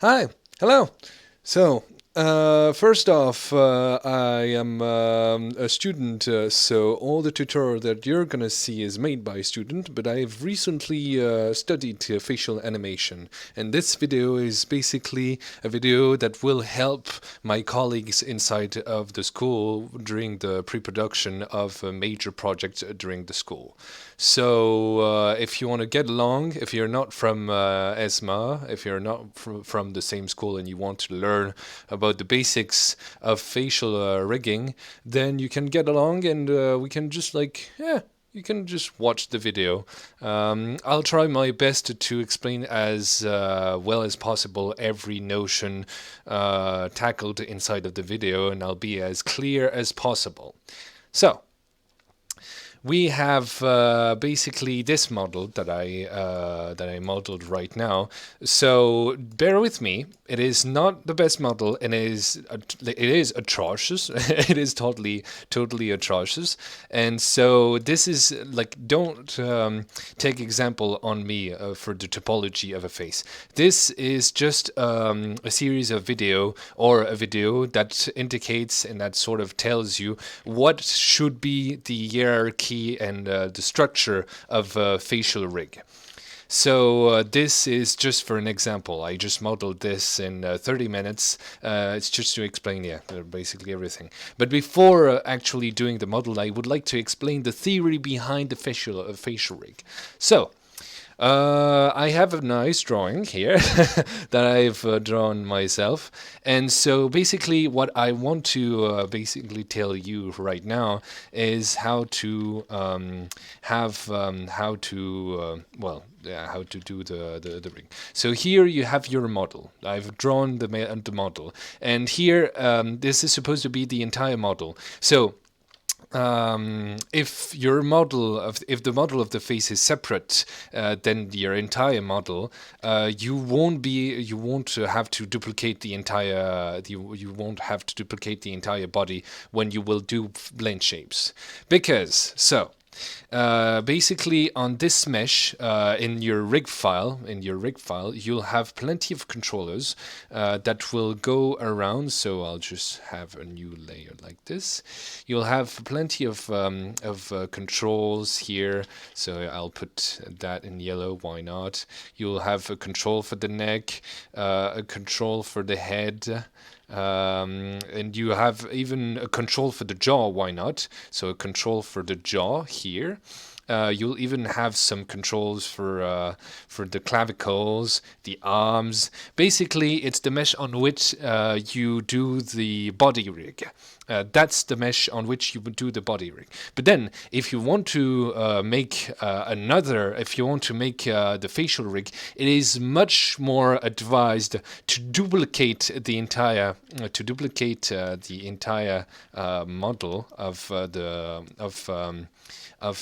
Hi, hello. So, first off, I am a student, so all the tutorial that you're gonna see is made by a student, but I've recently studied facial animation, and this video is basically a video that will help my colleagues inside of the school during the pre-production of a major project during the school. So, if you want to get along, if you're not from ESMA, if you're not from the same school and you want to learn about the basics of facial rigging, then you can get along and we can just you can just watch the video. I'll try my best to explain as well as possible every notion tackled inside of the video, and I'll be as clear as possible. So, we have basically this model that I modeled right now. So bear with me. It is not the best model, and it is atrocious. It is totally atrocious. And so this is like, don't take example on me for the topology of a face. This is just a series of video, or a video that indicates and that sort of tells you what should be the hierarchy and the structure of a facial rig. So this is just for an example. I just modeled this in 30 minutes. It's just to explain, basically everything. But before actually doing the model, I would like to explain the theory behind the facial rig. So, I have a nice drawing here that I've drawn myself, and so basically what I want to basically tell you right now is how to how to do the rig. So here you have your model. I've drawn the model, and here this is supposed to be the entire model. So if the model of the face is separate, then your entire model, you won't have to duplicate the entire you won't have to duplicate the entire body when you will do blend shapes, because basically on this mesh in your rig file, you'll have plenty of controllers that will go around. So I'll just have a new layer like this. You'll have plenty of controls here. So I'll put that in yellow. Why not? You'll have a control for the neck, a control for the head. And you have even a control for the jaw, why not? So a control for the jaw here. You'll even have some controls for the clavicles, the arms. Basically, it's the mesh on which you do the body rig. That's the mesh on which you would do the body rig. But then, if you want to make the facial rig, it is much more advised to duplicate the entire model of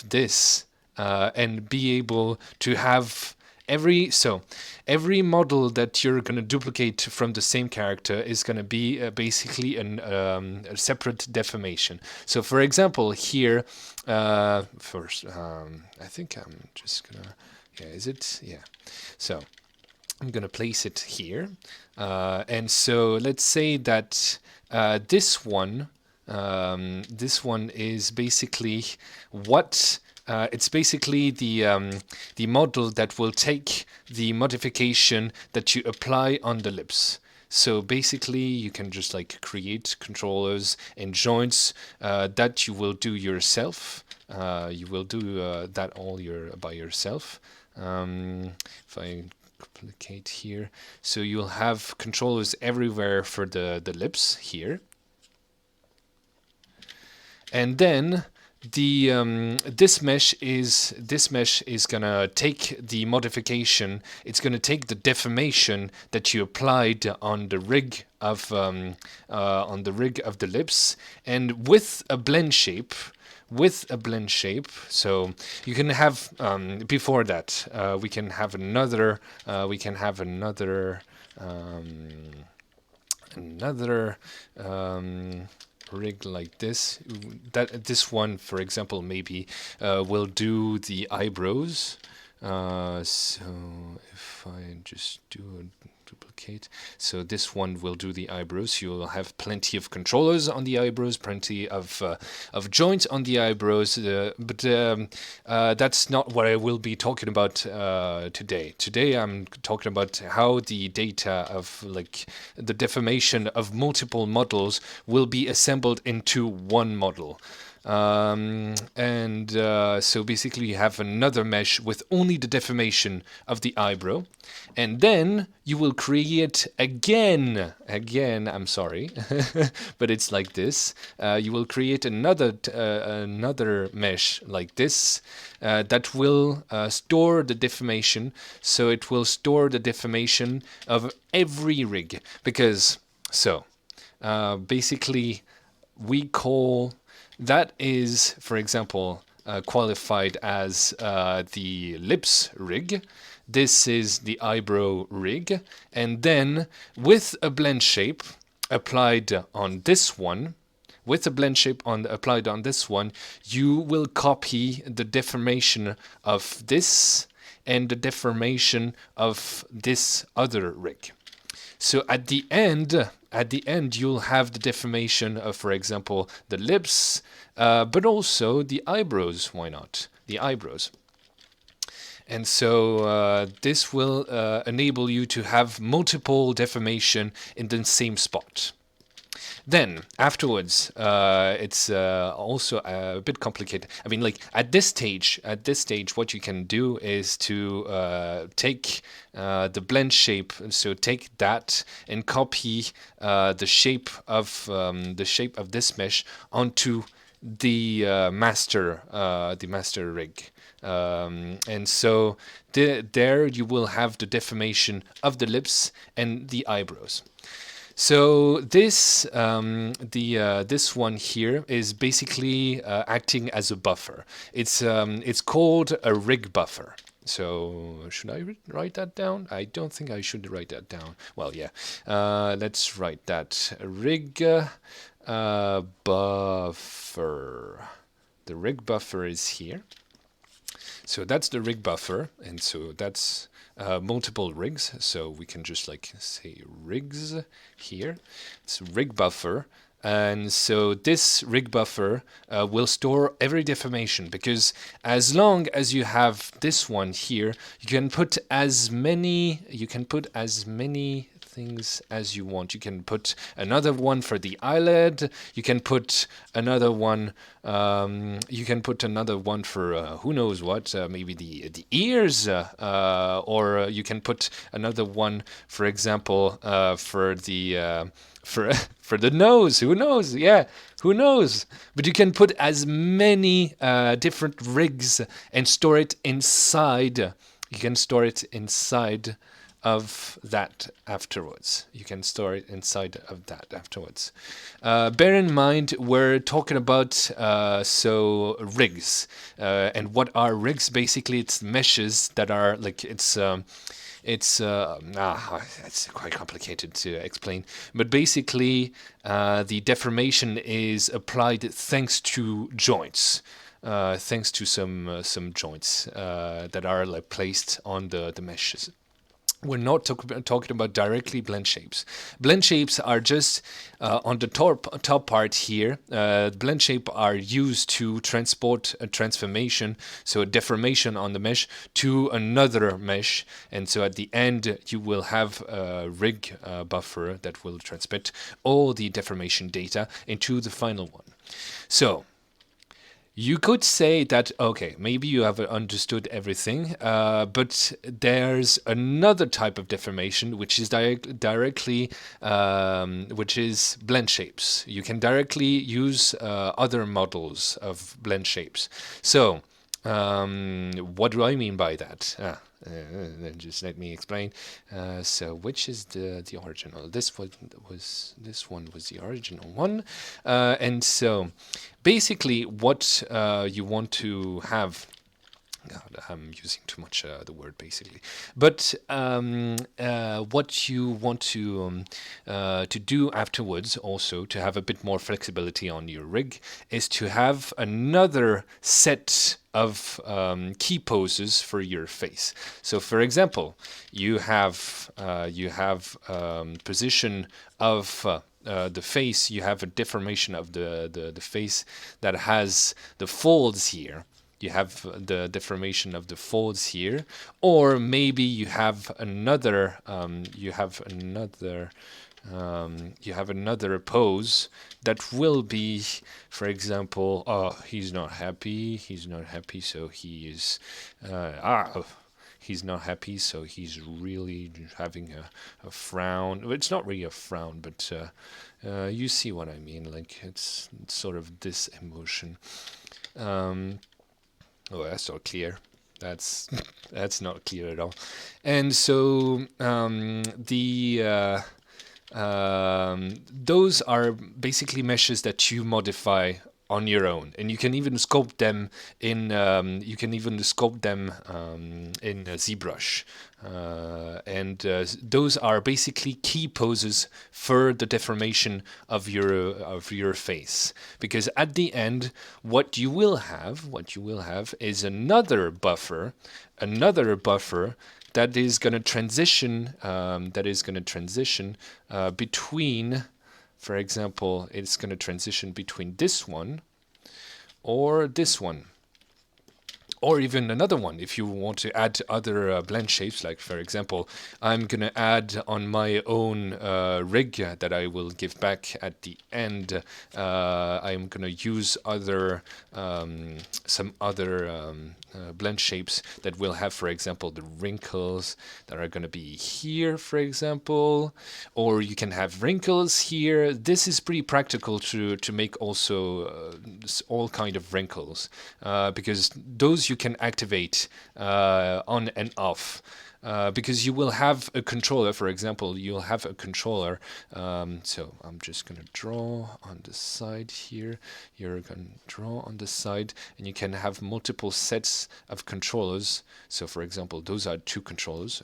this and be able to have every model that you're going to duplicate from the same character is going to be basically a separate deformation. So for example, here, first, I think I'm just going to, So I'm going to place it here. And so let's say that this one is basically what... it's basically the model that will take the modification that you apply on the lips. So basically, you can just create controllers and joints that you will do yourself. You will do that all by yourself. If I duplicate here, so you'll have controllers everywhere for the lips here, and then this mesh is gonna take the modification. It's gonna take the deformation that you applied on the rig of the lips, and with a blend shape. So you can have before that we can have another rig like this. This one, for example, maybe will do the eyebrows. So if I just do a duplicate, so this one will do the eyebrows. You'll have plenty of controllers on the eyebrows, plenty of joints on the eyebrows, but that's not what I will be talking about today. Today I'm talking about how the data of like the deformation of multiple models will be assembled into one model. So basically you have another mesh with only the deformation of the eyebrow, and then you will create again, I'm sorry, but it's like this. You will create another mesh like this that will store the deformation. So it will store the deformation of every rig, because basically we call that is, for example, qualified as the LipsRig. This is the eyebrow rig. And then with a BlendShape applied on this one, applied on this one, you will copy the deformation of this and the deformation of this other rig. So at the end, you'll have the deformation of, for example, the lips, but also the eyebrows. Why not? The eyebrows. And so this will enable you to have multiple deformation in the same spot. Then afterwards, it's also a bit complicated. I mean, like at this stage, what you can do is to take the BlendShape. So take that and copy the shape of this mesh onto the MasterRig. And so there you will have the deformation of the lips and the eyebrows. So this this one here is basically acting as a buffer. It's called a rig buffer. So should I write that down? I don't think I should write that down. Well, yeah. Let's write that rig buffer. The rig buffer is here. So that's the rig buffer, and so that's multiple rigs. So we can just like say rigs here. It's rig buffer. And so this rig buffer will store every deformation, because as long as you have this one here, you can put as many things as you want. You can put another one for the eyelid. You can put another one. You can put another one for who knows what, maybe the ears, or you can put another one, for example, for the for the nose. Who knows? Yeah, who knows? But you can put as many different rigs and store it inside. You can store it inside of that afterwards. You can store it inside of that afterwards. Bear in mind, we're talking about rigs. And what are rigs? Basically, it's meshes that are like it's quite complicated to explain. But basically, the deformation is applied thanks to joints. Thanks to some joints that are like placed on the meshes. We're not talking about directly blend shapes. Blend shapes are just on the top part here. Blend shape are used to transport a transformation, so a deformation on the mesh to another mesh. And so at the end, you will have a rig buffer that will transmit all the deformation data into the final one. So you could say that, okay, maybe you have understood everything, but there's another type of deformation which is directly, which is blend shapes. You can directly use other models of blend shapes. So, what do I mean by that? Just let me explain. So, which is the original? This one was the original one, and so basically, what you want to have God, I'm using too much the word basically. But what you want to do afterwards, also to have a bit more flexibility on your rig, is to have another set of key poses for your face. So, for example, you have position of the face. You have a deformation of the face that has the folds here. You have the deformation of the folds here, or maybe you have another pose that will be, for example, oh, he's not happy, so he is he's not happy, so he's really having a frown. It's not really a frown, but you see what I mean. Like it's sort of this emotion. Oh, that's not clear. That's not clear at all. And so those are basically meshes that you modify on your own, and you can even sculpt them in ZBrush, and those are basically key poses for the deformation of your face. Because at the end, what you will have is another buffer that is going to transition between, for example, it's going to transition between this one or this one, or even another one if you want to add other blend shapes. Like, for example, I'm going to add on my own rig that I will give back at the end. I'm going to use some other blend shapes that will have, for example, the wrinkles that are going to be here, for example, or you can have wrinkles here. This is pretty practical to make also all kind of wrinkles, because those you can activate on and off. Because you will have a controller, for example, you'll have a controller. So I'm just going to draw on the side here. You're going to draw on the side, and you can have multiple sets of controllers. So, for example, those are two controllers.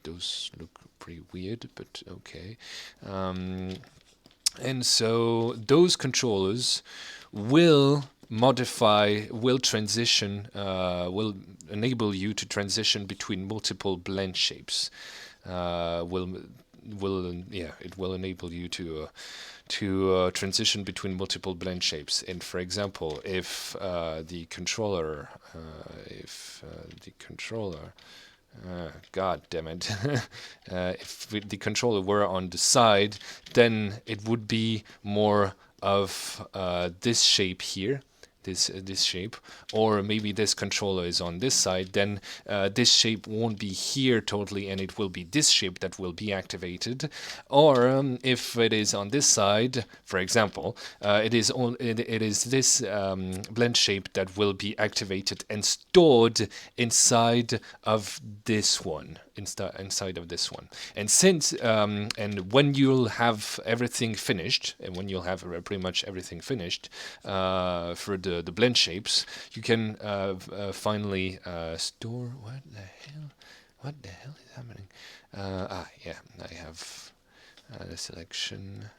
Those look pretty weird, but okay. And so those controllers will transition, will enable you to transition between multiple blend shapes. It will enable you to transition between multiple blend shapes. And for example, if the controller, God damn it, if the controller were on the side, then it would be more of this shape here, this shape, or maybe this controller is on this side, then this shape won't be here totally, and it will be this shape that will be activated. Or if it is on this side, for example, it is this blend shape that will be activated and stored inside of this one. Inside of this one. And since and when you'll have everything finished, and when you'll have pretty much everything finished for the blend shapes, you can finally store. What the hell is happening? Yeah, I have the selection.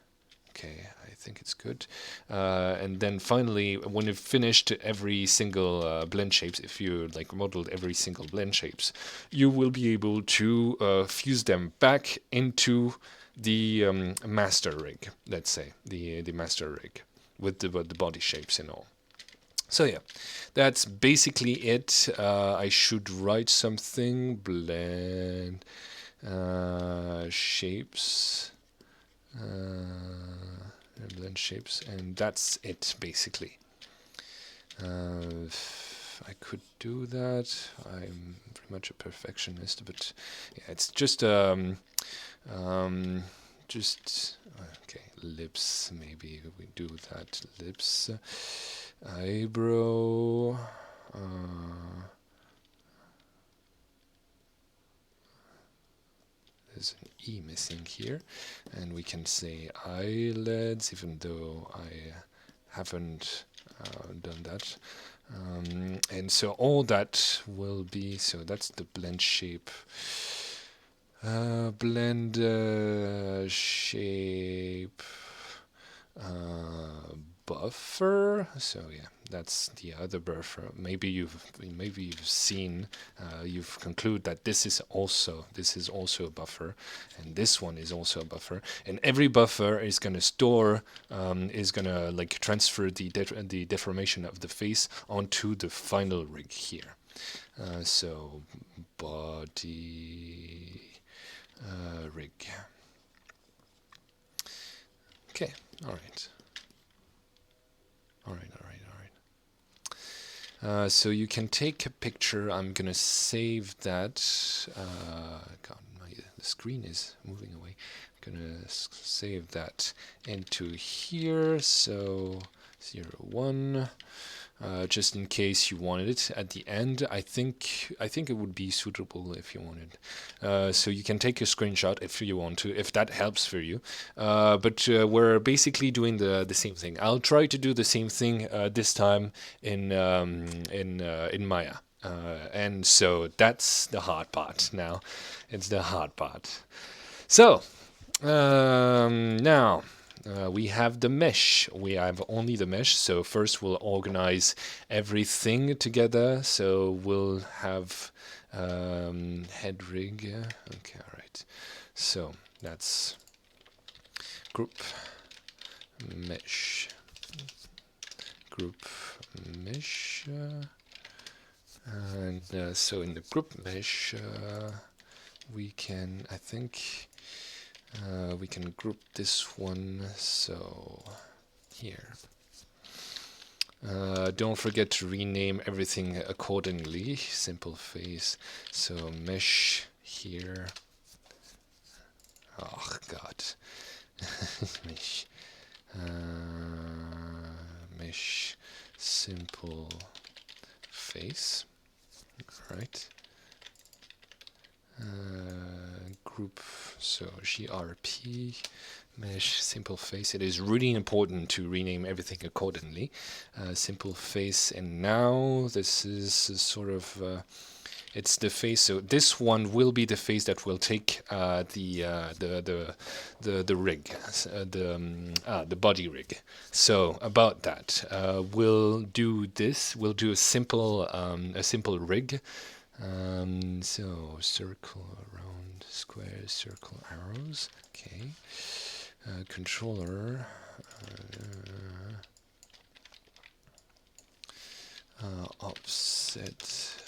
Okay, I think it's good. And then finally, when you've finished every single blend shapes, if you like modeled every single blend shapes, you will be able to fuse them back into the MasterRig, let's say, the MasterRig with the body shapes and all. So yeah, that's basically it. I should write something. Blend shapes. Blend shapes, and that's it basically. I could do that. I'm pretty much a perfectionist, but yeah, it's just okay. Lips, maybe we do that. Lips, eyebrow. There's an E missing here, and we can say eyelids, even though I haven't done that. And so all that will be, so that's the BlendShape. BlendShape buffer. So yeah, that's the other buffer. Maybe you've seen, you've concluded that this is also a buffer, and this one is also a buffer. And every buffer is going to store, is going to like transfer the deformation of the face onto the final rig here. So body rig. Okay, all right. So you can take a picture. I'm gonna save that. God, the screen is moving away. I'm gonna save that into here. So 01. Just in case you wanted it at the end. I think it would be suitable if you wanted. So you can take a screenshot if you want to, if that helps for you. But we're basically doing the same thing. I'll try to do the same thing this time in Maya. And so that's the hard part now. It's the hard part. So now. We have the mesh. We have only the mesh. So first we'll organize everything together. So we'll have head rig. Okay, all right. So that's group mesh. And so in the group mesh, we can, I think, we can group this one, so here. Don't forget to rename everything accordingly. Simple face, so mesh here. Oh God, mesh, mesh, simple face. All right. Group, so GRP, mesh, simple face. It is really important to rename everything accordingly. Simple face, and now this is sort of, it's the face. So this one will be the face that will take the rig, the body rig. So about that, we'll do this. We'll do a simple rig. So circle, round, square, circle, arrows. Okay. Controller. Offset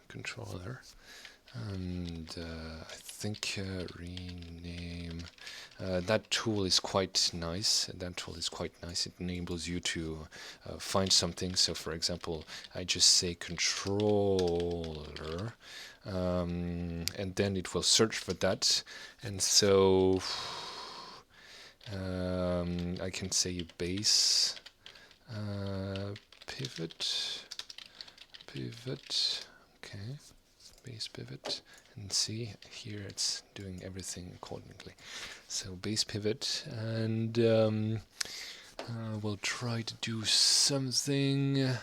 controller. And I think rename. That tool is quite nice. It enables you to find something. So, for example, I just say controller, and then it will search for that. And so I can say base pivot. Okay. Base pivot, and see here it's doing everything accordingly. So base pivot, and we'll try to do something.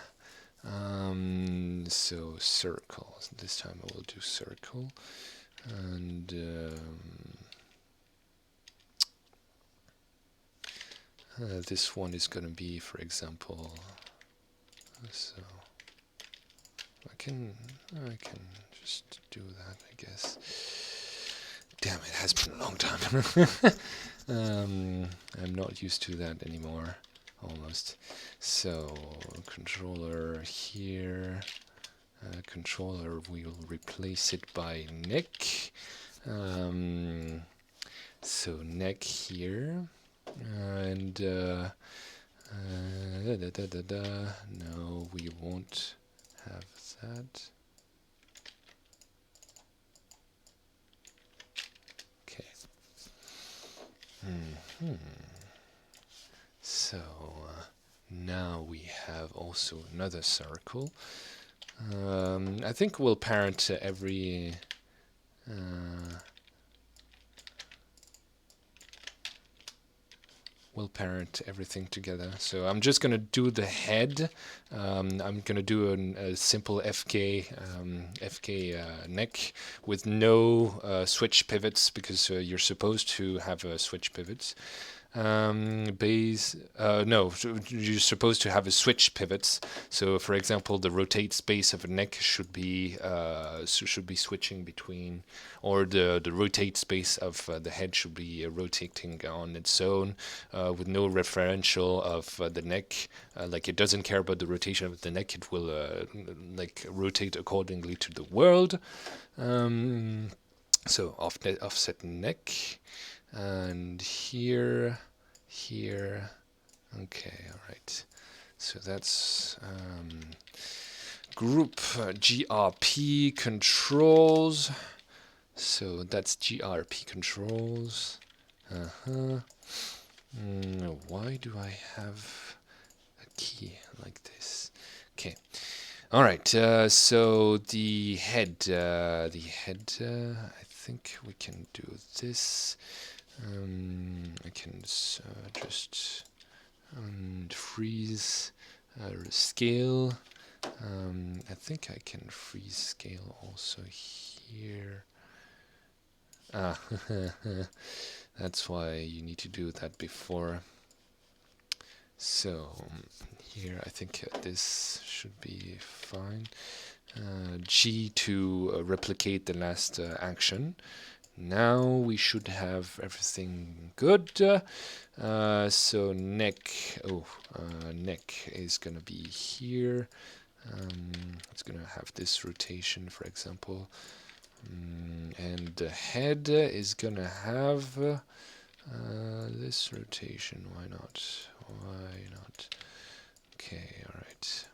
So circle. This time I will do circle, and this one is going to be, for example, so I can just do that, I guess. Damn, it has been a long time. I'm not used to that anymore, almost. So, controller here. Controller, we will replace it by neck. So, neck here. And, no, we won't have that. Okay. So now we have also another circle. I think we'll parent every will parent everything together. So I'm just gonna do the head. I'm gonna do a simple FK neck with no switch pivots, because you're supposed to have switch pivots. Base, no, you're supposed to have a switch pivots. So, for example, the rotate space of a neck should be switching between, or the rotate space of the head should be rotating on its own, with no referential of the neck. Like, it doesn't care about the rotation of the neck; it will like rotate accordingly to the world. So offset neck. And here, okay, all right. So that's group GRP controls. So that's GRP controls. Why do I have a key like this? Okay. All right. So the head. I think we can do this. I can just freeze scale. I think I can freeze scale also here. That's why you need to do that before. So here I think this should be fine. G to replicate the last action. Now we should have everything good. So neck, neck is gonna be here. It's gonna have this rotation, for example, and the head is gonna have this rotation. Why not? Why not? Okay, all right.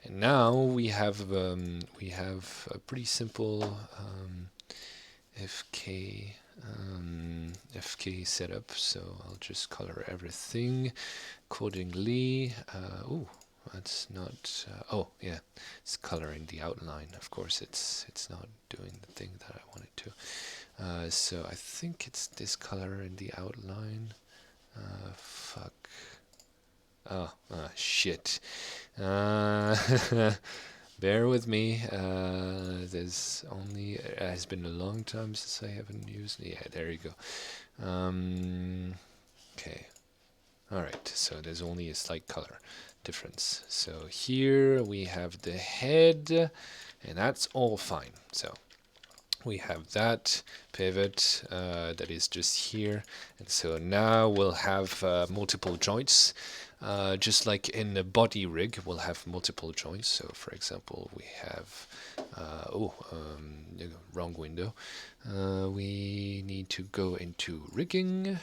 And now we have a pretty simple FK setup. So I'll just color everything accordingly. Oh, that's not. Oh, yeah, it's coloring the outline. Of course, it's not doing the thing that I wanted to. So I think it's this color in the outline. Fuck. Oh, shit. Bear with me. There's only, it has been a long time since I haven't used. Yeah, there you go. Okay. All right. So there's only a slight color difference. So here we have the head, and that's all fine. So we have that pivot that is just here, and so now we'll have multiple joints. Just like in the body rig, we'll have multiple joints. So, for example, we have wrong window. We need to go into rigging.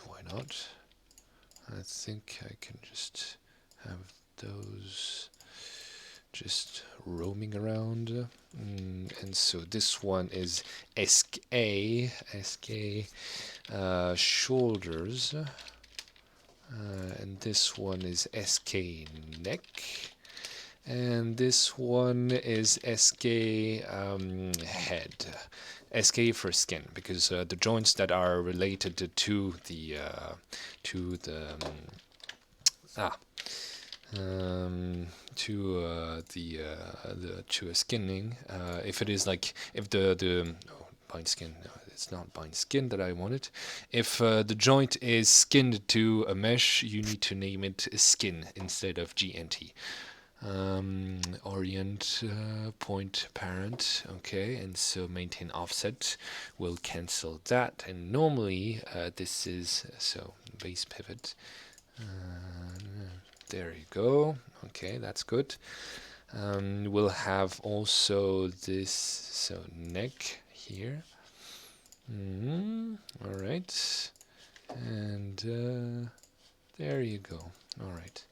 Why not? I think I can just have those just roaming around. And so this one is SK shoulders, and this one is SK neck, and this one is SK head. SK for skin, because the joints that are related to the to a skinning. If it is like, if bind skin, no, it's not bind skin that I wanted. If the joint is skinned to a mesh, you need to name it skin instead of GNT. Orient point parent, okay, and so maintain offset will cancel that, and normally this is so base pivot. There you go. Okay, that's good. We'll have also this, so neck here. All right, and there you go. All right.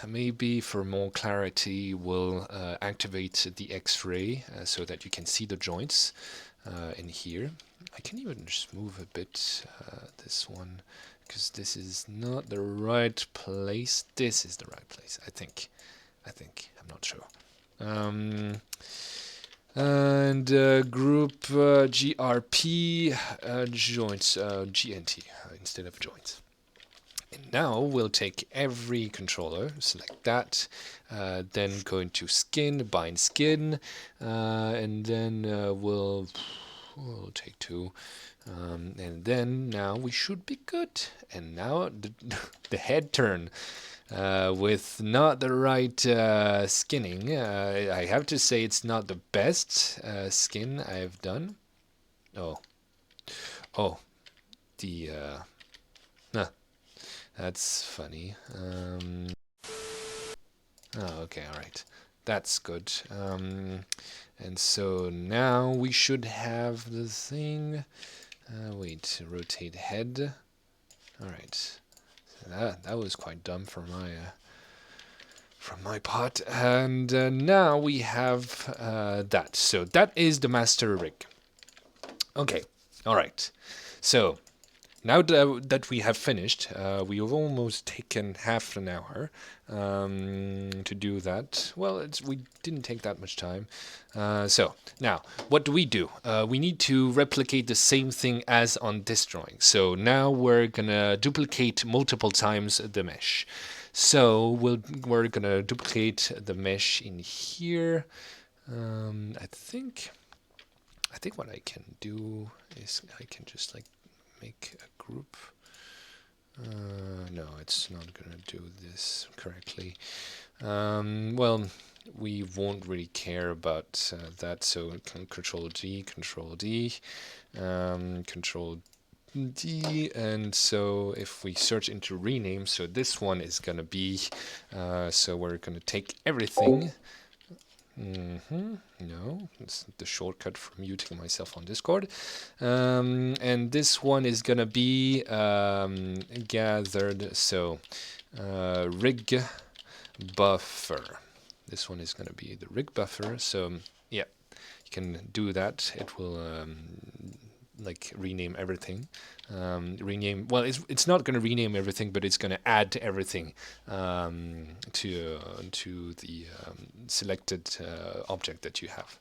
Maybe for more clarity, we'll activate the X-ray so that you can see the joints in here. I can even just move a bit this one, because this is not the right place. This is the right place, I think. I'm not sure. And group GRP joints, GNT instead of joints. And now we'll take every controller, select that, then go into skin, bind skin, and then we'll take two. And then now we should be good. And now the head turn. With not the right skinning. I have to say it's not the best skin I've done. Oh, the that's funny. Okay, all right, that's good. And so now we should have the thing. Wait, rotate head. All right. That was quite dumb from my part. And now we have that. So that is the MasterRig. Okay, all right. So now that we have finished, we have almost taken half an hour to do that. Well, we didn't take that much time. So now, what do? We need to replicate the same thing as on this drawing. So now we're gonna duplicate multiple times the mesh. So we're gonna duplicate the mesh in here. I think what I can do is I can just like make a group. No, it's not gonna do this correctly. Well, we won't really care about that, so Control D, Control D, Control D, and so if we search into rename, so this one is gonna be, so we're gonna take everything. No, it's the shortcut for muting myself on Discord. And this one is gonna be gathered. So rig buffer. This one is gonna be the rig buffer. So yeah, you can do that. It will like rename everything. Well, it's not going to rename everything, but it's going to add everything to the selected object that you have.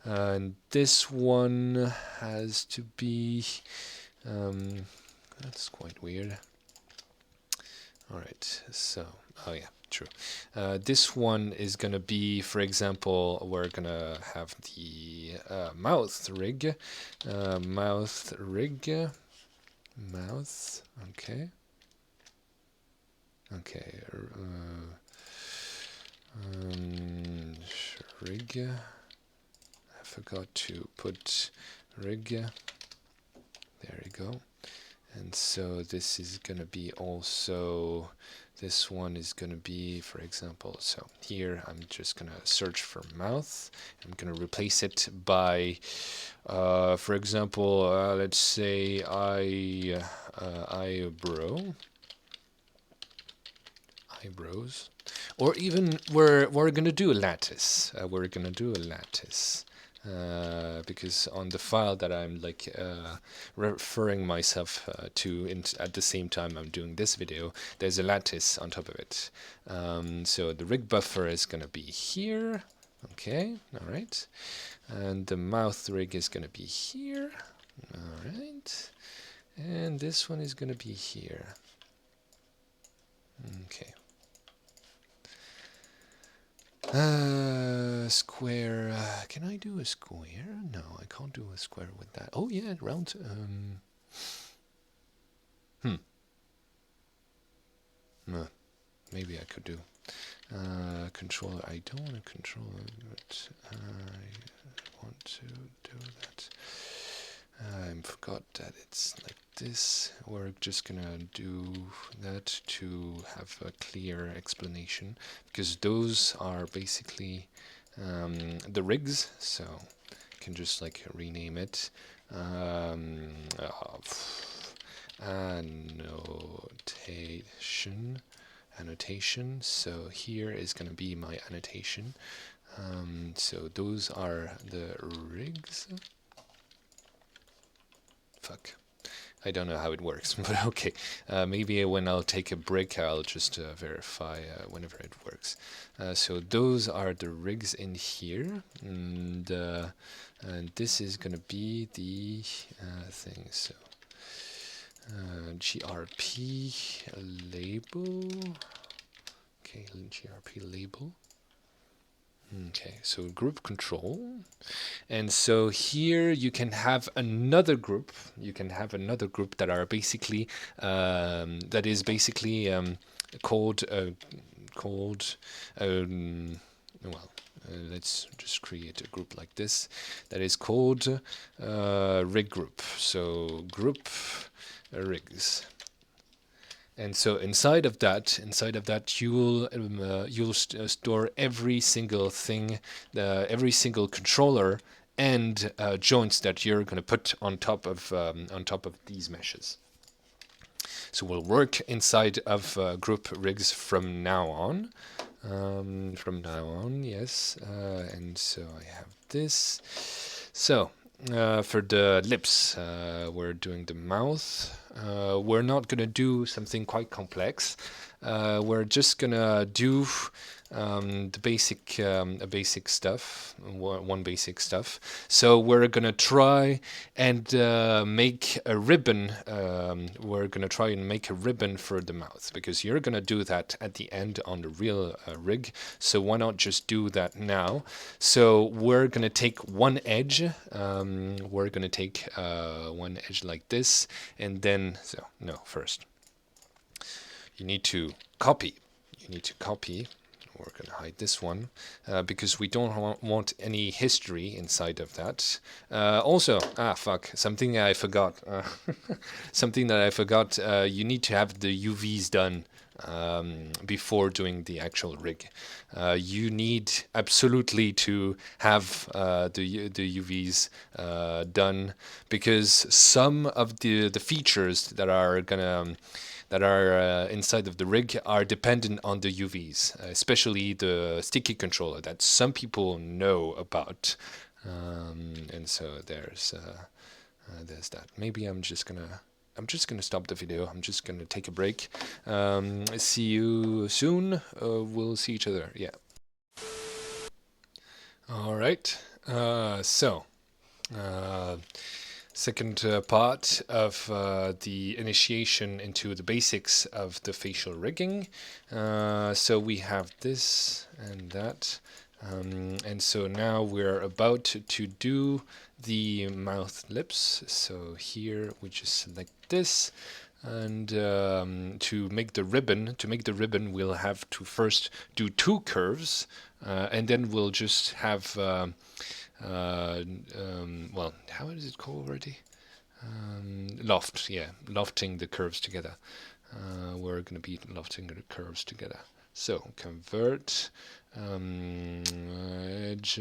And this one has to be. That's quite weird. All right, so oh yeah, true. This one is gonna be, for example, we're gonna have the mouth rig, mouth rig, mouth. Okay. Okay. Rig. I forgot to put rig. There we go. And so this is going to be also, this one is going to be, for example, so here I'm just going to search for mouth. I'm going to replace it by, for example, let's say eyebrows, or even we're going to do a lattice. We're going to do a lattice. Because on the file that I'm like referring myself to at the same time I'm doing this video, there's a lattice on top of it. So the rig buffer is going to be here. Okay, all right. And the mouth rig is going to be here. All right. And this one is going to be here. Okay. Square. Can I do a square? No, I can't do a square with that. Oh yeah, round. Maybe I could do. Controller. I don't want a controller, but I want to do that. I forgot that it's like this. We're just gonna do that to have a clear explanation, because those are basically the rigs, so you can just like rename it. Annotation. So here is gonna be my annotation. So those are the rigs. Fuck. I don't know how it works, but okay. Maybe when I'll take a break, I'll just verify whenever it works. So those are the rigs in here, and this is gonna be the thing. So GRP label. Okay, GRP label. Okay, so group control. And so here you can have another group. You can have another group that are basically that is basically called well. Let's just create a group like this that is called rig group. So group rigs. And so inside of that, you'll store every single thing, every single controller and joints that you're going to put on top of these meshes. So we'll work inside of group rigs from now on. Yes. And so I have this. So for the lips, we're doing the mouth. We're not going to do something quite complex. We're just going to do the basic stuff, one basic stuff. So we're going to try and make a ribbon. We're going to try and make a ribbon for the mouth, because you're going to do that at the end on the real rig. So why not just do that now? So we're going to take one edge. We're going to take one edge like this, and then, first you need to copy. We're going to hide this one because we don't want any history inside of that. Also, something I forgot. You need to have the UVs done before doing the actual rig. You need absolutely to have the UVs done, because some of the features that are inside of the rig are dependent on the UVs, especially the sticky controller that some people know about. And so there's that. Maybe I'm just gonna stop the video. I'm just gonna take a break. See you soon. We'll see each other. Yeah. All right. Second part of the initiation into the basics of the facial rigging. So we have this and that. And so now we're about to do the mouth lips. So here we just select this. And to make the ribbon, we'll have to first do two curves, and then we'll just have well, how is it called already? Lofting the curves together. We're going to be lofting the curves together. So convert edge.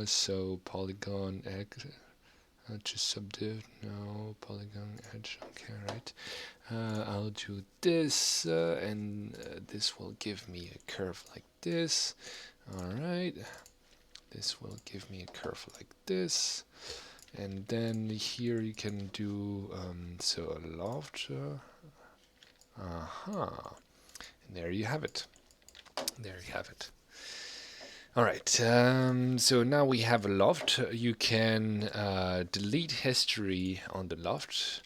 So polygon edge. Just subdiv. No, polygon edge. Okay, right. I'll do this, and this will give me a curve like this. All right. This will give me a curve like this, and then here you can do so a loft. And there you have it. All right. So now we have a loft. You can delete history on the loft.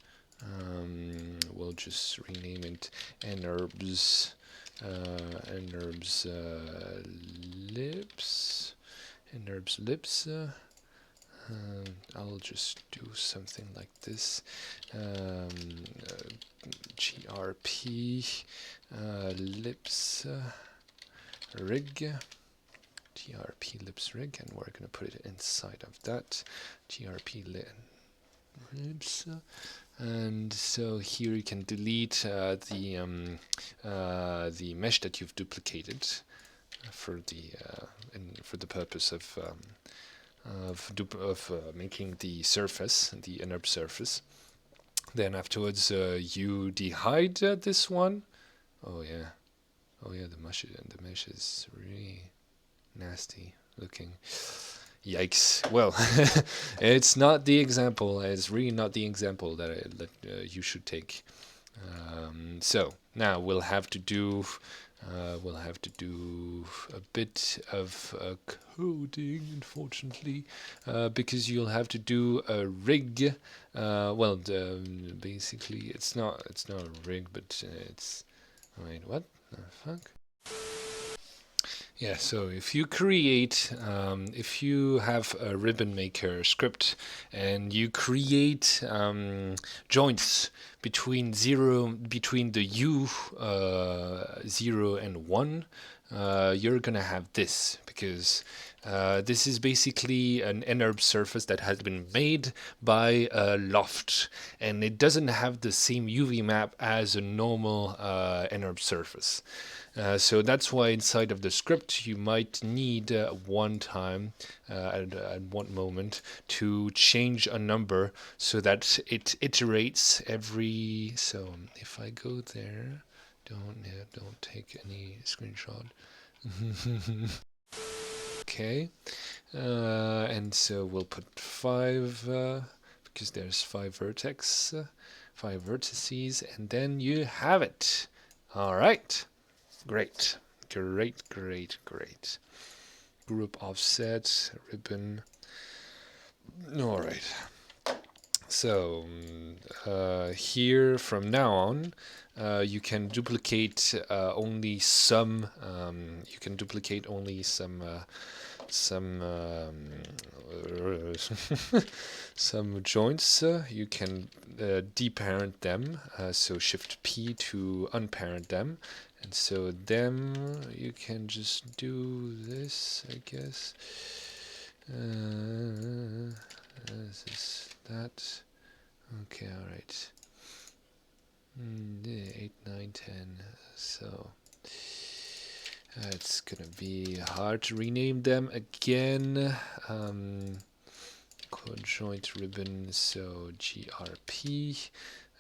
We'll just rename it NURBS lips. NURBS lips. I'll just do something like this. GRP lips rig. GRP LipsRig, and we're going to put it inside of that. GRP lips. And so here you can delete the mesh that you've duplicated for the purpose of making the surface, the inner surface. Then afterwards you dehide this one. Oh yeah, the mesh is really nasty looking. Yikes. Well, it's not the example. It's really not the example that you should take. So now we'll have to do a bit of coding, unfortunately, because you'll have to do a rig. Basically, it's not a rig, but it's. Wait, what the fuck? Yeah, so if you create, if you have a ribbon maker script and you create joints between the U 0 and 1, you're gonna have this because this is basically an NURB surface that has been made by a loft, and it doesn't have the same UV map as a normal NURB surface. So that's why inside of the script you might need one time at one moment to change a number so that it iterates every. So if I go there, don't take any screenshot. Okay, and so we'll put 5 because there's 5 vertices, and then you have it. All right. Great. Group offset, ribbon. All right. So here from now on, you can duplicate only some. You can duplicate only some some joints. You can deparent them. So Shift P to unparent them. And so them, you can just do this, I guess. This is that. Okay, alright. 8, 9, 10. So it's gonna be hard to rename them again. Code joint ribbon, so GRP,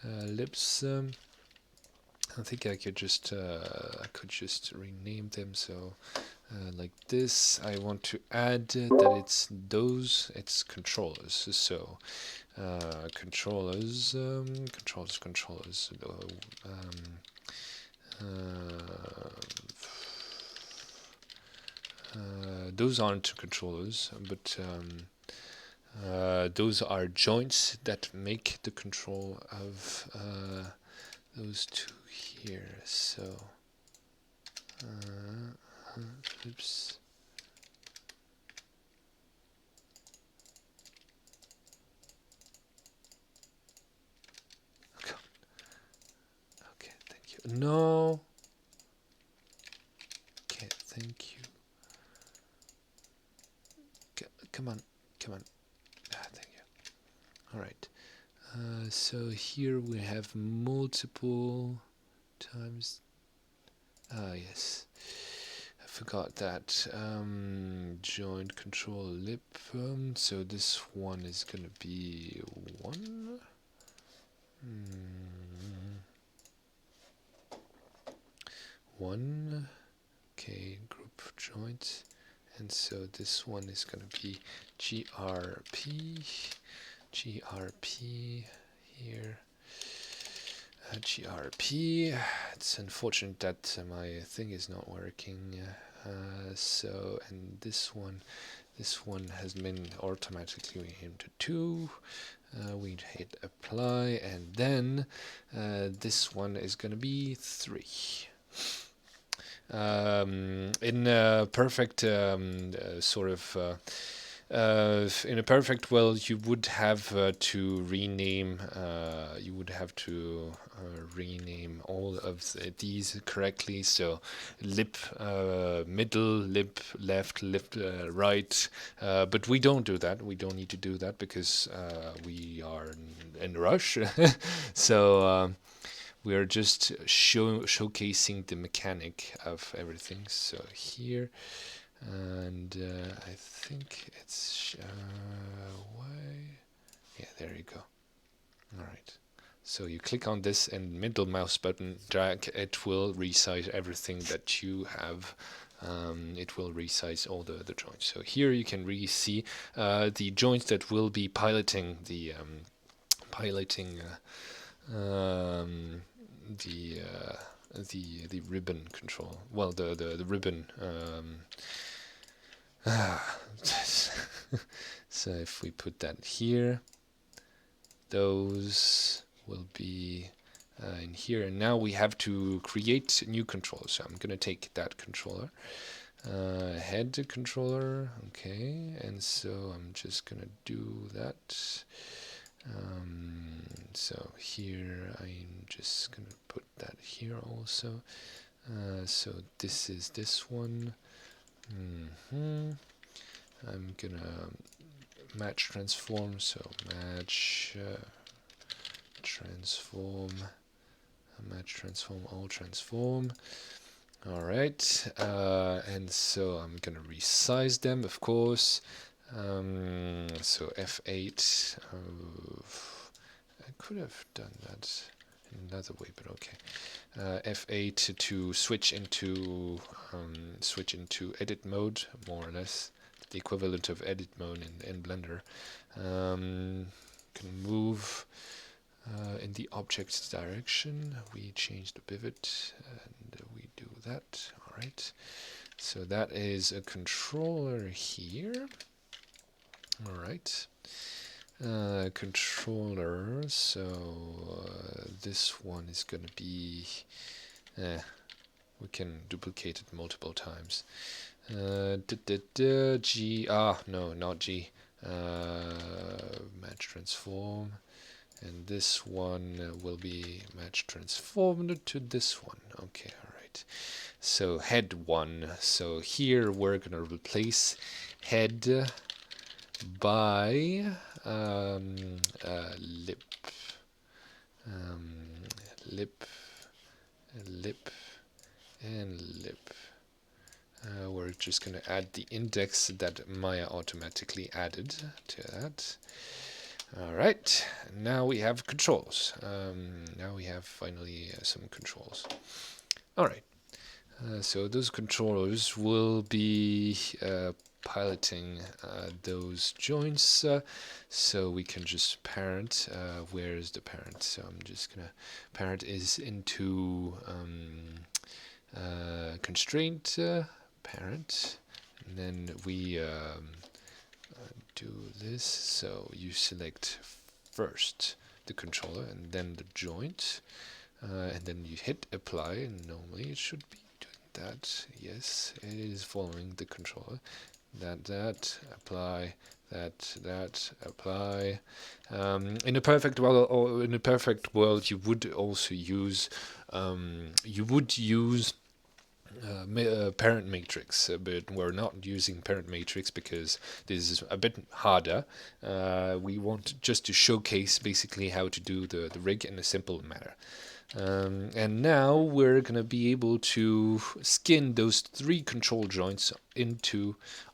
lips. I think I could just rename them. So like this. I want to add that it's controllers. So controllers. Those aren't controllers, but those are joints that make the control of those two here. So oops. Okay, thank you. No. Okay, thank you. Come on. Thank you. All right. So here we have multiple times. Yes. I forgot that. Joint control lip. So this one is going to be 1. 1. Okay, group joint. And so this one is going to be GRP here. GRP. It's unfortunate that my thing is not working. And this one has been automatically renamed to 2. We hit apply, and then this one is going to be 3. In a perfect in a perfect world, you would have to rename. Rename all of these correctly. So, lip middle, lip left, lip right. But we don't do that. We don't need to do that because we are in a rush. So. We are just showcasing the mechanic of everything. So here, and I think it's why? Yeah, there you go. All right. So you click on this and middle mouse button drag. It will resize everything that you have it will resize all the joints. So here you can really see the joints that will be piloting the um, the the ribbon control. Well, the ribbon. So if we put that here, those will be in here, and now we have to create new controllers. So I'm gonna take that controller, head controller, okay, and so I'm just gonna do that. So here I'm just gonna put that here also. So this is this one. I'm gonna match transform, so match transform, all transform. All right, and so I'm gonna resize them, of course. So F8. I could have done that another way, but okay. F8 to switch into edit mode, more or less the equivalent of edit mode in Blender. Can move in the object's direction. We change the pivot and we do that. All right. So that is a controller here. All right. Controller. So this one is going to be. We can duplicate it multiple times. G. No, not G. Match transform. And this one will be match transformed to this one. Okay, alright. So head 1. So here we're going to replace head by lip. Lip and lip. We're just going to add the index that Maya automatically added to that. Alright, now we have controls. Now we have finally some controls. Alright, so those controllers will be piloting those joints, so we can just parent. Where is the parent? So I'm just gonna, parent is into constraint, parent, and then we do this. So you select first the controller and then the joint, and then you hit apply, and normally it should be doing that. Yes, it is following the controller. That apply, that apply. In a perfect world, you would also use parent matrix, but we're not using parent matrix because this is a bit harder. We want just to showcase basically how to do the rig in a simple manner. And now we're going to be able to skin those 3 control joints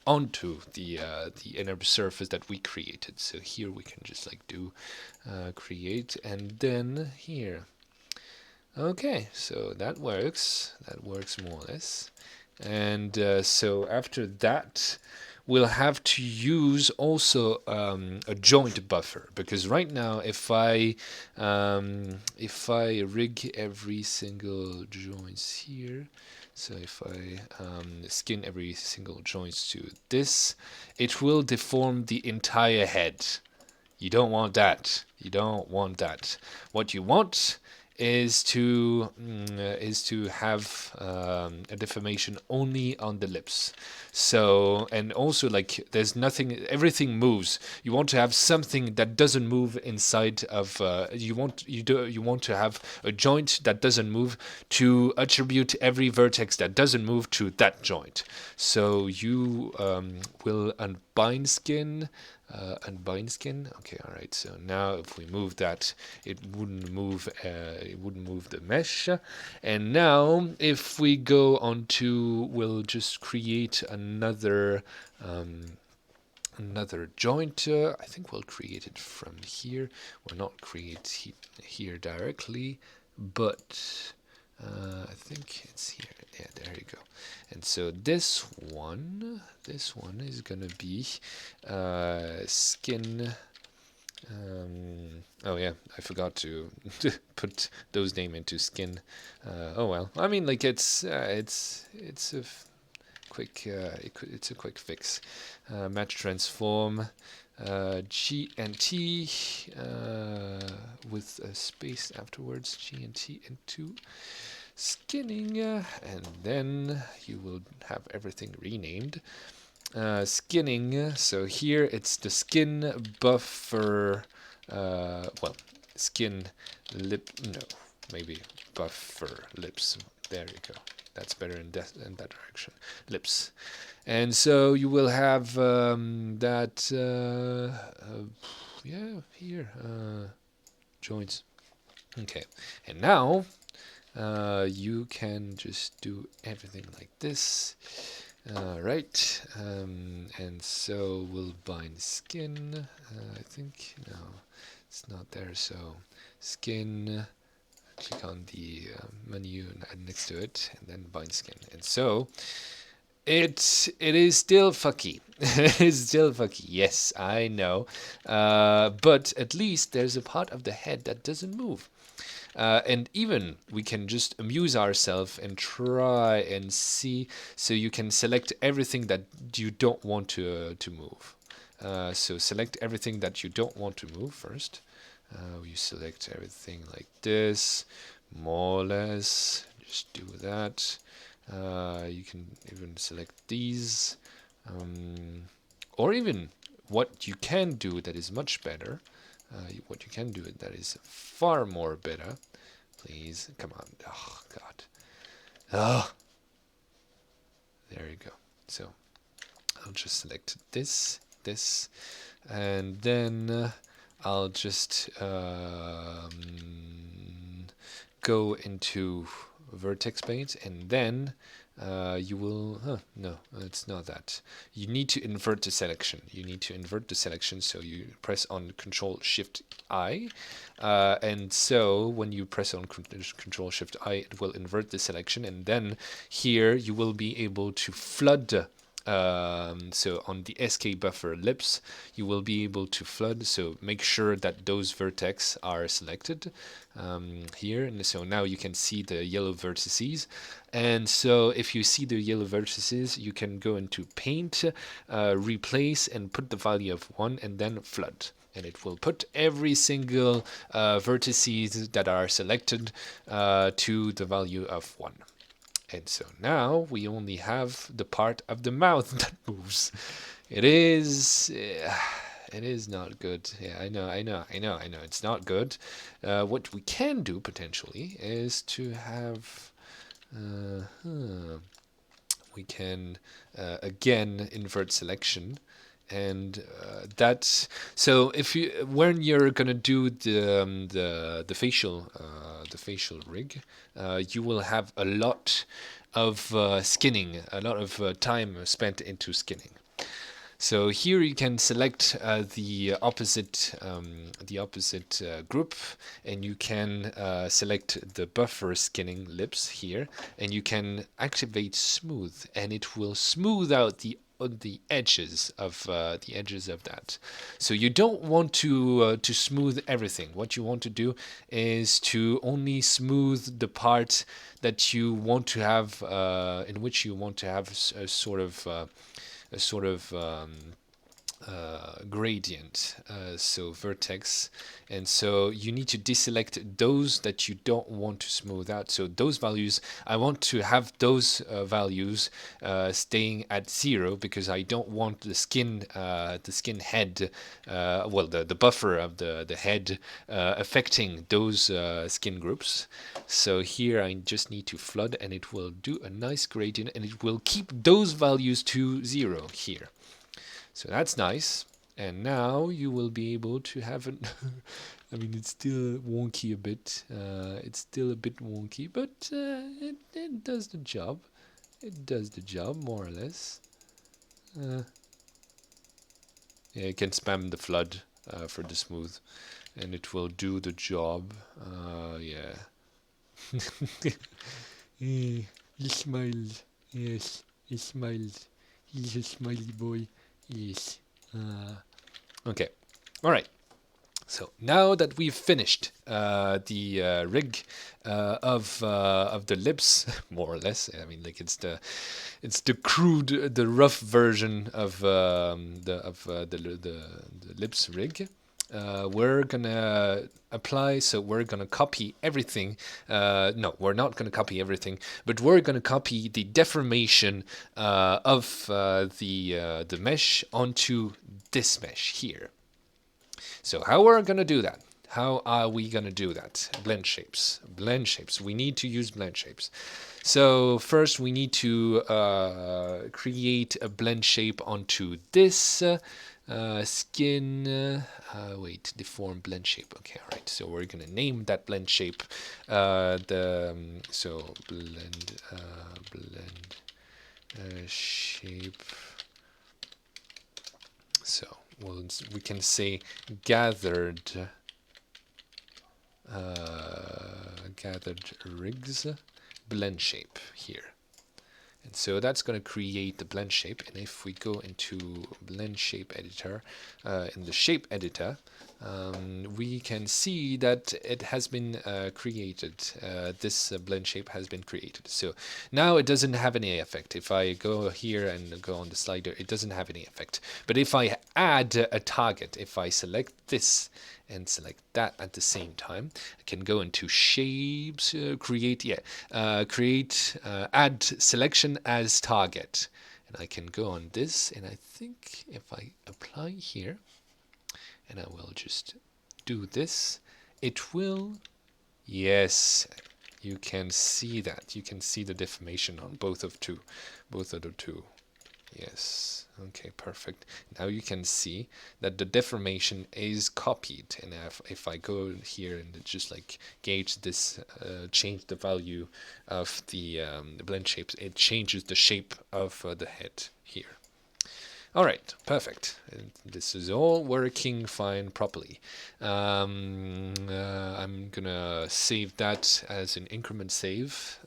onto the inner surface that we created. So here we can just like do create, and then here. Okay, so that works more or less. And so after that, we'll have to use also a joint buffer, because right now if I rig every single joints here, so if I skin every single joints to this, it will deform the entire head. You don't want that. You don't want that. What you want is to have a deformation only on the lips. So, and also like there's nothing, everything moves. You want to have something that doesn't move inside of. You want to have a joint that doesn't move to attribute every vertex that doesn't move to that joint. So you will unbind skin. Okay, all right. So now if we move that, it wouldn't move the mesh. And now if we go on to, we'll just create another joint. I think we'll create it from here. We'll not create here directly, but I think it's here. Yeah, there you go. And so this one is gonna be skin. Oh yeah, I forgot to put those name into skin. Oh well, I mean, like it's a quick it's a quick fix. Match transform. G and T with a space afterwards. G and T into skinning, and then you will have everything renamed. Skinning, so here it's the skin buffer, well, skin lip, no, maybe buffer lips. There you go. That's better in that direction. Lips. And so you will have that, yeah, here, joints. Okay, and now you can just do everything like this. Right, and so we'll bind skin. I think no, it's not there. So skin. Click on the menu next to it, and then bind skin. And so it is still fucky. It's still fucky. Yes, I know. But at least there's a part of the head that doesn't move. And even we can just amuse ourselves and try and see. So you can select everything that you don't want to move. So select everything that you don't want to move first. You select everything like this, more or less. Just do that. You can even select these, or even what you can do that is much better. What you can do that is far more better. Please, come on. Oh, God. Oh. There you go. So I'll just select this, and then I'll just go into vertex paint, and then you will, no, it's not that. You need to invert the selection. So you press on Control Shift I, and so when you press on Control Shift I, it will invert the selection, and then here you will be able to flood. So on the SK buffer lips, you will be able to flood. So make sure that those vertex are selected here. And so now you can see the yellow vertices. And so if you see the yellow vertices, you can go into paint, replace, and put the value of 1, and then flood. And it will put every single vertices that are selected to the value of 1. And so now we only have the part of the mouth that moves. It is not good. Yeah, I know. It's not good. What we can do potentially is to have, we can again invert selection, and that's so if you when you're gonna do the facial rig, you will have a lot of skinning, a lot of time spent into skinning. So here you can select the opposite group, and you can select the buffer skinning lips here, and you can activate smooth, and it will smooth out the edges of that. So you don't want to smooth everything. What you want to do is to only smooth the part that you want to have, in which you want to have a sort of gradient, so vertex, and so you need to deselect those that you don't want to smooth out. So those values, I want to have those values staying at 0, because I don't want the skin head, well, the buffer of the head affecting those skin groups. So here I just need to flood, and it will do a nice gradient, and it will keep those values to 0 here. So that's nice. And now you will be able to have it. I mean, it's still wonky a bit. It's still a bit wonky, but it does the job. It does the job, more or less. Yeah, you can spam the flood for the smooth, and it will do the job. Yeah. He smiled. Yes, he smiled. He's a smiley boy. Yes. Okay. All right. So now that we've finished the rig of the lips, more or less. I mean, like it's the crude, the rough version of the lips rig. We're gonna apply, so we're gonna copy everything. No, we're not gonna copy everything, but we're gonna copy the deformation of the mesh onto this mesh here. So how we're going to do that? How are we going to do that? Blend shapes. Blend shapes. We need to use blend shapes. So first we need to create a blend shape onto this skin. Wait, deform blend shape. Okay, all right. So we're going to name that blend shape. So blend shape. So we can say gathered rigs blend shape here. And so that's going to create the blend shape. And if we go into blend shape editor, in the shape editor, we can see that it has been created. This blend shape has been created. So now it doesn't have any effect. If I go here and go on the slider, it doesn't have any effect. But if I add a target, if I select this and select that at the same time, I can go into shapes, add selection as target. And I can go on this, and I think if I apply here, and I will just do this, it will, yes, you can see that. You can see the deformation on both of the two. Yes, okay, perfect. Now you can see that the deformation is copied. And if I go here and just like gauge this, change the value of the blend shapes, it changes the shape of the head here. All right, perfect. This is all working fine properly. I'm gonna save that as an increment save.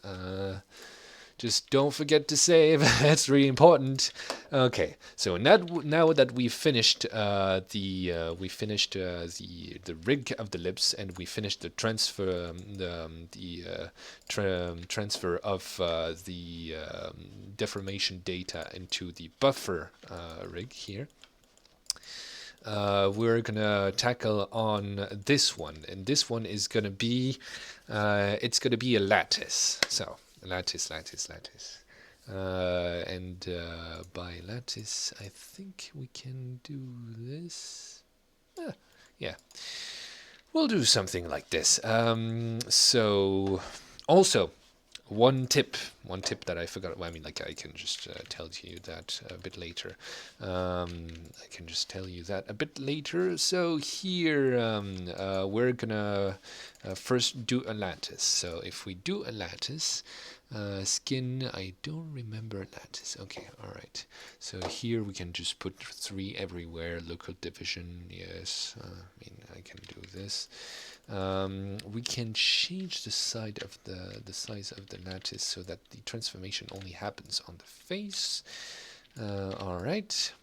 Just don't forget to save. That's really important. Okay, so now that we've finished the rig of the lips, and we finished the transfer transfer of the deformation data into the buffer rig here. We're gonna tackle on this one, and this one is gonna be it's gonna be a lattice. So lattice. And by lattice, I think we can do this. Yeah, we'll do something like this. So also, one tip that I forgot. Well, I mean, like I can just tell you that a bit later. So here we're gonna first do a lattice. So if we do a lattice, skin, I don't remember lattice. Okay, all right. So here we can just put 3 everywhere. Local division, yes. I mean, I can do this. We can change the size of the lattice so that the transformation only happens on the face. All right.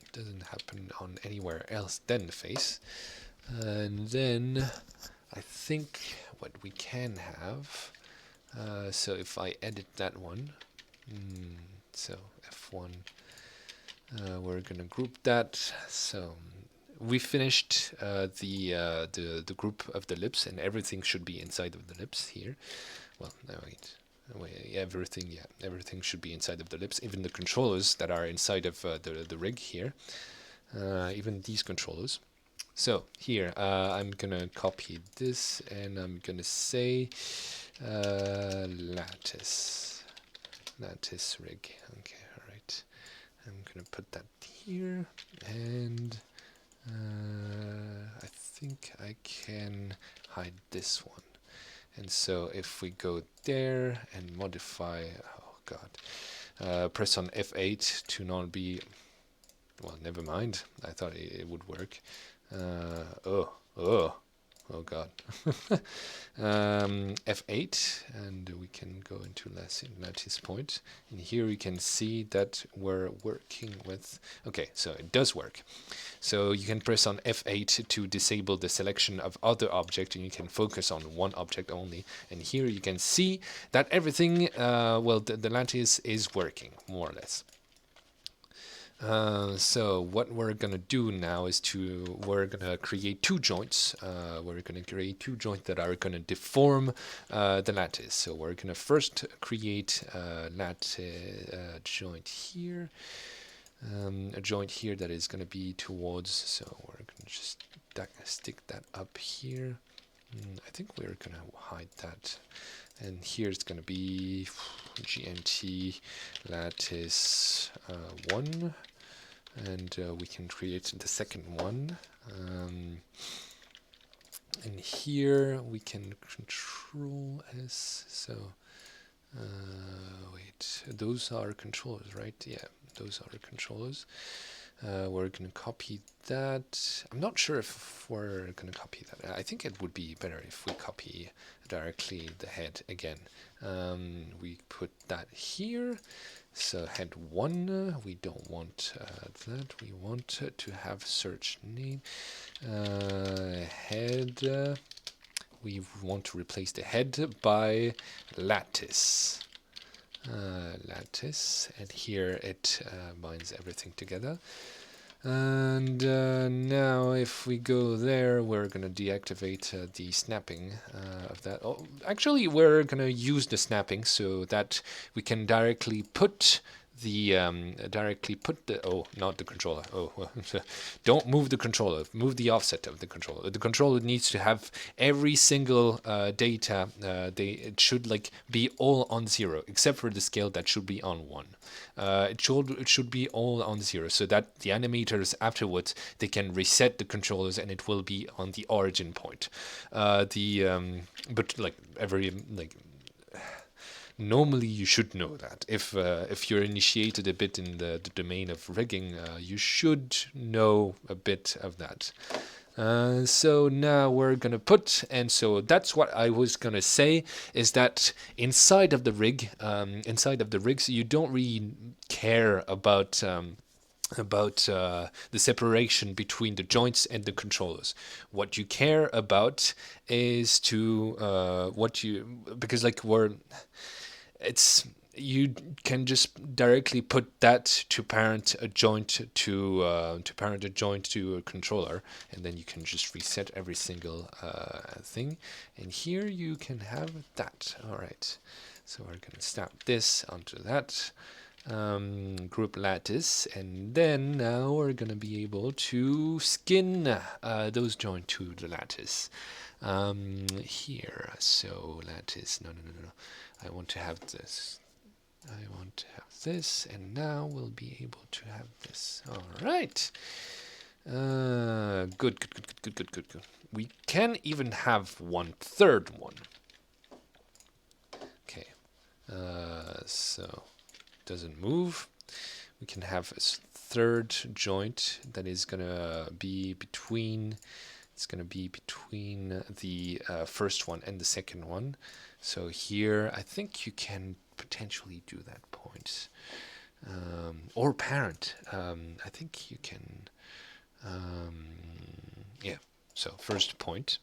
It doesn't happen on anywhere else than the face. And then I think what we can have. So if I edit that one, so F1, we're gonna group that. So we finished the group of the lips, and everything should be inside of the lips here. Well, no, wait, everything should be inside of the lips, even the controllers that are inside of the rig here, even these controllers. So here I'm gonna copy this, and I'm gonna say lattice rig. Okay, all right. I'm gonna put that here, and I think I can hide this one. And so if we go there and modify, oh god, press on F8 to not be, well, never mind. I thought it would work. Oh, oh god. F8, and we can go into lattice point. And here you can see that we're working with, okay, so it does work. So you can press on F8 to disable the selection of other object, and you can focus on one object only. And here you can see that everything, well, the lattice is working, more or less. So what we're gonna do now is we're gonna create two joints. We're gonna create two joints that are gonna deform the lattice. So we're gonna first create a lattice joint here, a joint here that is gonna be towards. So we're gonna just stick that up here. I think we're gonna hide that. And here it's going to be GMT lattice 1, and we can create the second one. And here we can control S. So wait, those are controllers, right? Yeah, those are controllers. We're going to copy that. I'm not sure if we're going to copy that. I think it would be better if we copy directly the head again. We put that here. So head 1, we don't want that. We want to have search name. Head, we want to replace the head by lattice. Lattice, and here it binds everything together. And now if we go there, we're going to deactivate the snapping of that. Oh, actually, we're going to use the snapping so that we can directly put the oh, not the controller. Oh, well, don't move the controller. Move the offset of the controller. The controller needs to have every single data. It should like be all on 0, except for the scale that should be on 1. It should be all on 0, so that the animators afterwards they can reset the controllers and it will be on the origin point. But like normally you should know that. If you're initiated a bit in the domain of rigging, you should know a bit of that. So now we're gonna put, and so that's what I was gonna say, is that inside of the rig, so you don't really care about the separation between the joints and the controllers. What you care about is because like you can just directly put that to parent a joint to a controller, and then you can just reset every single thing. And here you can have that. All right. So we're gonna snap this onto that group lattice, and then now we're gonna be able to skin those joints to the lattice here. So lattice, no. I want to have this. I want to have this, and now we'll be able to have this. All right. Good. We can even have 1/3 one. Okay. So doesn't move. We can have a third joint that is gonna be between. It's gonna be between the first one and the second one. So here, I think you can potentially do that point. Or parent. I think you can. Yeah, so first point.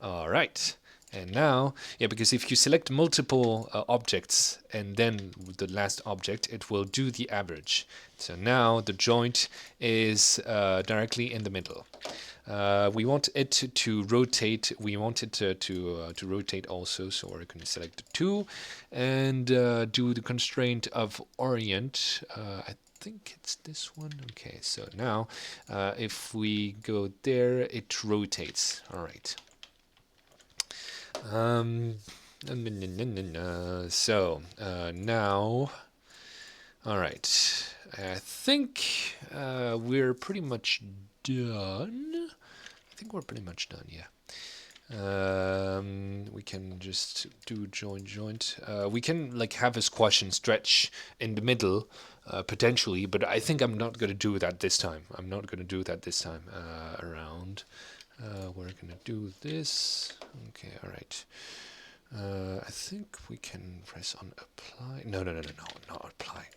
All right. And now, yeah, because if you select multiple objects and then the last object, it will do the average. So now the joint is directly in the middle. We want it to rotate. We want it to rotate also. So we're going to select the 2 and do the constraint of orient. I think it's this one. Okay, so now if we go there, it rotates. All right. So now, all right. I think we're pretty much done. Yeah. We can just do joint. We can like have a squash and stretch in the middle, potentially, but I think I'm not going to do that this time. Around. We're going to do this. Okay, all right. I think we can press on apply. No, not apply.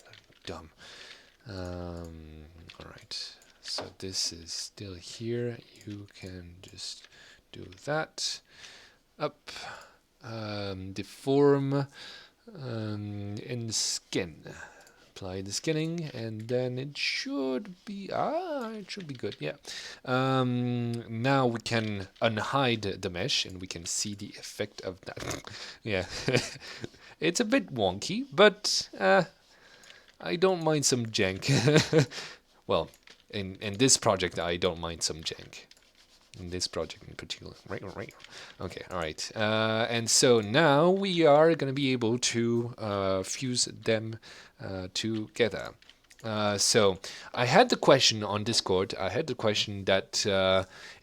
Dumb. All right. So this is still here. You can just do that. Up. Deform. In skin. Apply the skinning, and then it should be good. Yeah. Now we can unhide the mesh, and we can see the effect of that. Yeah. It's a bit wonky, but I don't mind some jank. Well, in this project, I don't mind some jank. In this project in particular. Right. Okay, all right. And so now we are going to be able to fuse them together. So I had the question on Discord. I had the question that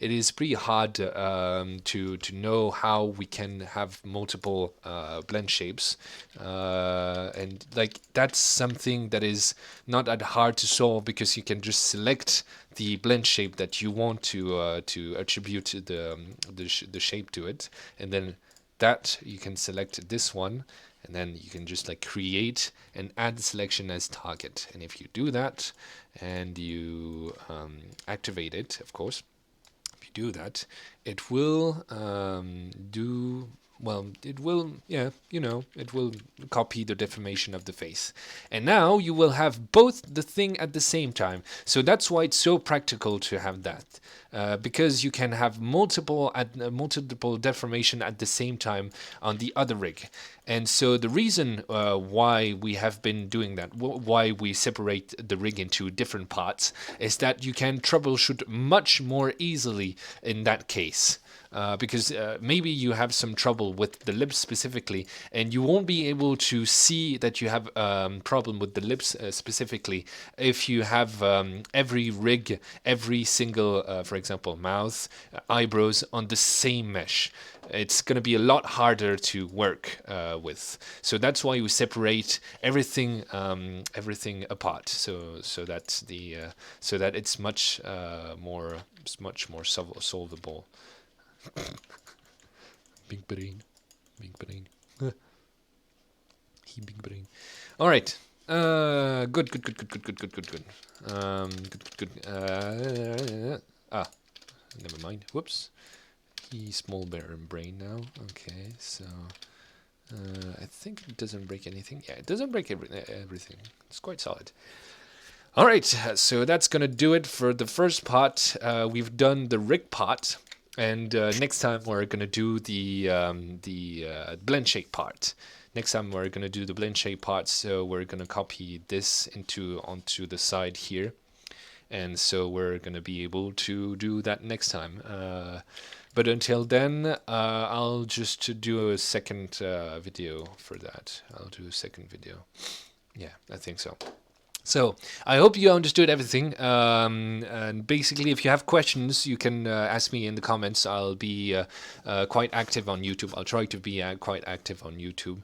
it is pretty hard to know how we can have multiple blend shapes, and like that's something that is not that hard to solve because you can just select the blend shape that you want to attribute the shape to it, and then that you can select this one. And then you can just like create and add the selection as target. And if you do that and you activate it, of course, if you do that, it will it will copy the deformation of the face. And now you will have both the thing at the same time. So that's why it's so practical to have that. Because you can have multiple deformation at the same time on the other rig. And so the reason why we have been doing that, why we separate the rig into different parts, is that you can troubleshoot much more easily in that case. Because maybe you have some trouble with the lips specifically, and you won't be able to see that you have problem with the lips specifically if you have every rig, every single, for example, mouth, eyebrows on the same mesh. It's going to be a lot harder to work with. So that's why we separate everything apart. So that it's much more solvable. Big brain. He big brain. All right. Good. Never mind. Whoops. He small brain now. Okay, so I think it doesn't break anything. Yeah, it doesn't break everything. It's quite solid. All right, so that's gonna do it for the first part. We've done the rig part. And next time we're going to do the BlendShape part. Next time we're going to do the BlendShape part, so we're going to copy this onto the side here. And so we're going to be able to do that next time. But until then, I'll just do a second video for that. I'll do a second video. Yeah, I think so. So I hope you understood everything. And basically, if you have questions, you can ask me in the comments. I'll be quite active on YouTube. I'll try to be quite active on YouTube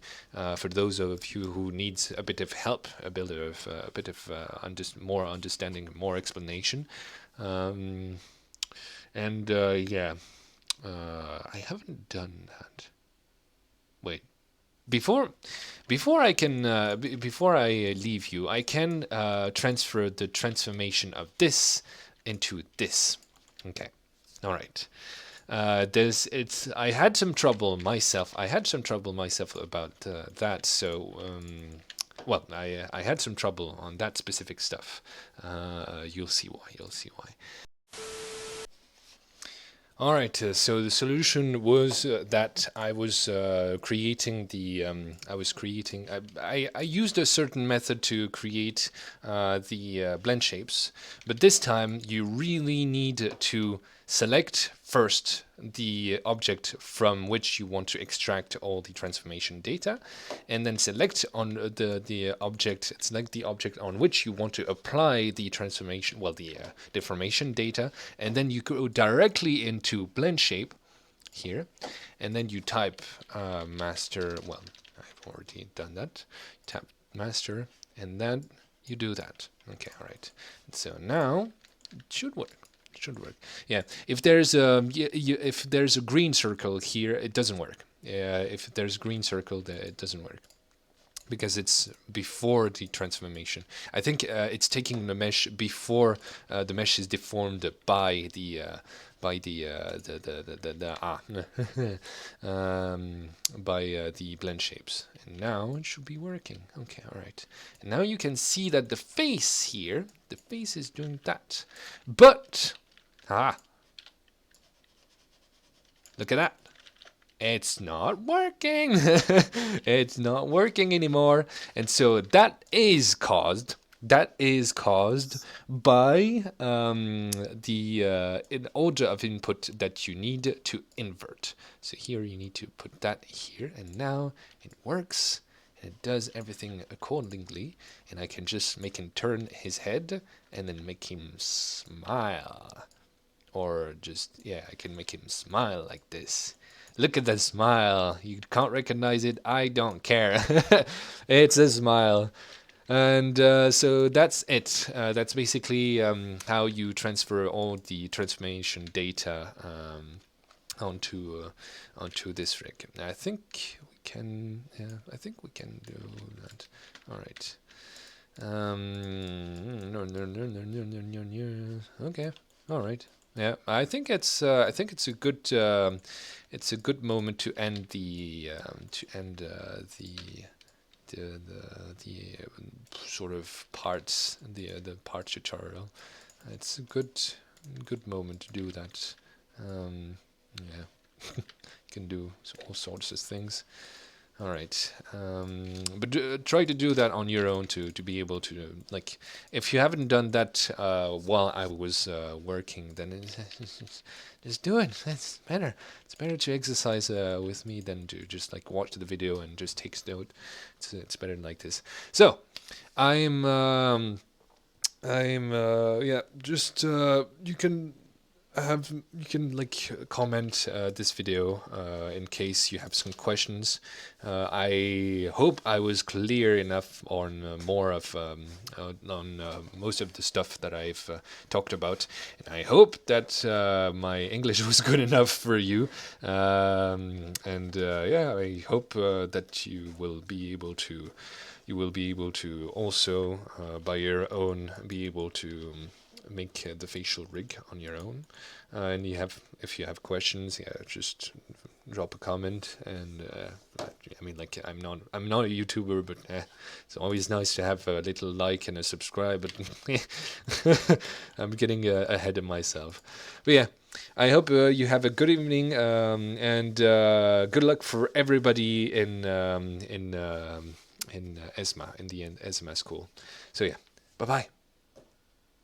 for those of you who needs a bit of help, a bit of more understanding, more explanation. Yeah, I haven't done that. Wait. Before I leave you, I can transfer the transformation of this into this. Okay, all right. I had some trouble myself. About that. So, I had some trouble on that specific stuff. You'll see why. All right, so the solution was that I was creating I used a certain method to create the blend shapes, but this time you really need to select first the object from which you want to extract all the transformation data, and then select on the object on which you want to apply the deformation data, and then you go directly into BlendShape here, and then you type master. Well, I've already done that. Tap master, and then you do that. Okay, all right. So now it should work. It should work. Yeah. If there's if there's a green circle here, it doesn't work. If there's a green circle, it doesn't work, because it's before the transformation. I think it's taking the mesh before the mesh is deformed by the by the by the blend shapes. And now it should be working. Okay, all right. And now you can see that the face here, the face is doing that. But look at that. It's not working. It's not working anymore. And so that is caused by the order of input that you need to invert. So here you need to put that here, and now it works. And it does everything accordingly. And I can just make him turn his head and then make him smile. Or just, yeah, I can make him smile like this. Look at that smile. You can't recognize it. I don't care. It's a smile. And so that's it. That's basically how you transfer all the transformation data onto this rig. I think we can. Yeah, I think we can do that. All right. Okay. All right. Yeah, I think it's a good moment to end the sort of parts the parts tutorial. It's a good moment to do that. Yeah, you can do all sorts of things. All right, but try to do that on your own to be able to, like, if you haven't done that while I was working, then just do it. It's better. It's better to exercise with me than to just like watch the video and just take note. It's better like this. So I'm yeah. Just you can like comment this video in case you have some questions. I hope I was clear enough on more of on most of the stuff that I've talked about, and I hope that my English was good enough for you. And yeah, I hope that you will be able to also by your own be able to make the facial rig on your own. And if you have questions, yeah, just drop a comment. And I mean, like, I'm not a YouTuber, but it's always nice to have a little like and a subscribe. But I'm getting ahead of myself. But yeah, I hope you have a good evening, and good luck for everybody in ESMA, in the ESMA school. So yeah, bye bye.